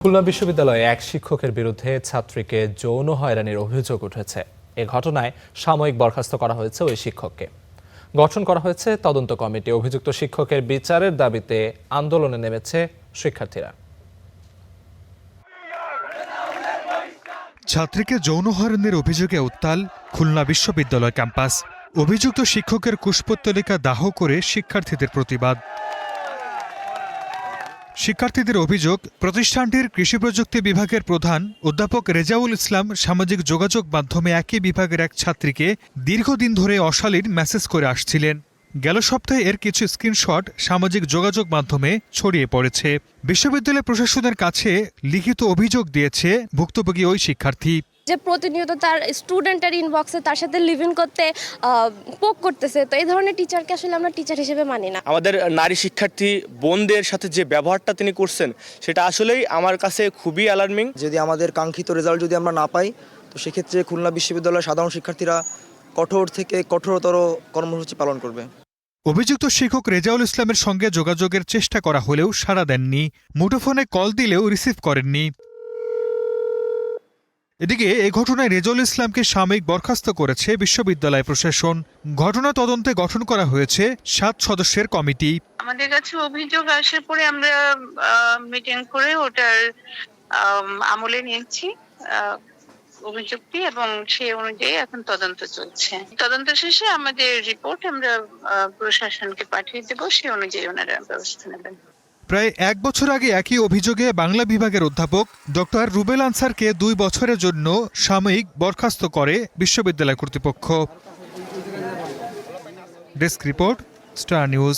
খুলনা বিশ্ববিদ্যালয়ে এক শিক্ষকের বিরুদ্ধে ছাত্রীকে যৌন হয়রানির অভিযোগ উঠেছে। এ ঘটনায় সাময়িক বরখাস্ত করা হয়েছে ওই শিক্ষককে। গঠন করা হয়েছে তদন্ত কমিটি। অভিযুক্ত শিক্ষকের বিচারের দাবিতে আন্দোলনে নেমেছে শিক্ষার্থীরা। ছাত্রীকে যৌন হয়রানির অভিযোগে উত্তাল খুলনা বিশ্ববিদ্যালয় ক্যাম্পাস। অভিযুক্ত শিক্ষকের কুশপুত্তলিকা দাহ করে শিক্ষার্থীদের প্রতিবাদ। শিক্ষার্থীদের অভিযোগ, প্রতিষ্ঠানটির কৃষি প্রযুক্তি বিভাগের প্রধান অধ্যাপক রেজাউল ইসলাম সামাজিক যোগাযোগ মাধ্যমে একই বিভাগের এক ছাত্রীকে দীর্ঘদিন ধরে অশালীন মেসেজ করে আসছিলেন। গেল সপ্তাহে এর কিছু স্ক্রিনশট সামাজিক যোগাযোগ মাধ্যমে ছড়িয়ে পড়েছে। বিশ্ববিদ্যালয় প্রশাসনের কাছে লিখিত অভিযোগ দিয়েছে ভুক্তভোগী ওই শিক্ষার্থী। যে প্রতিনিয়ত তার স্টুডেন্টের ইনবক্সে তার সাথে লিভ ইন করতে পোক করতেছে, তো এই ধরনের টিচারকে আসলে আমরা টিচার হিসেবে মানি না। আমাদের নারী শিক্ষার্থী বোনদের সাথে যে ব্যবহারটা তিনি করছেন সেটা আসলেই আমার কাছে খুবই অ্যালার্মিং। যদি আমাদের কাঙ্ক্ষিত রেজাল্ট যদি আমরা না পাই, তো সেক্ষেত্রে খুলনা বিশ্ববিদ্যালয়ের সাধারণ শিক্ষার্থীরা কঠোর থেকে কঠোরতর কর্মসূচি পালন করবে। অভিযুক্ত শিক্ষক রেজাউল ইসলামের সঙ্গে যোগাযোগের চেষ্টা করা হলেও সাড়া দেননি। মুঠোফোনে কল দিলেও রিসিভ করেননি। এদিকে এ ঘটনায় রেজাউল ইসলামকে সাময়িক বরখাস্ত করেছে বিশ্ববিদ্যালয় প্রশাসন। ঘটনা তদন্তে গঠন করা হয়েছে 7 সদস্যের কমিটি। আমাদের কাছে অভিযোগ আসার পরে আমরা মিটিং করে ওটার আমলে নিয়েছি অভিযোগটি, এবং সেই অনুযায়ী এখন তদন্ত চলছে। তদন্ত শেষে আমাদের রিপোর্ট আমরা প্রশাসনকে পাঠিয়ে দেব, সেই অনুযায়ী ওনারা ব্যবস্থা নেবেন। প্রায় 1 বছর আগে একই অভিযোগে বাংলা বিভাগের অধ্যাপক ডক্টর রুবেল আনসারকে 2 বছরের জন্য সাময়িক বরখাস্ত করে বিশ্ববিদ্যালয় কর্তৃপক্ষ। Desk report, star news.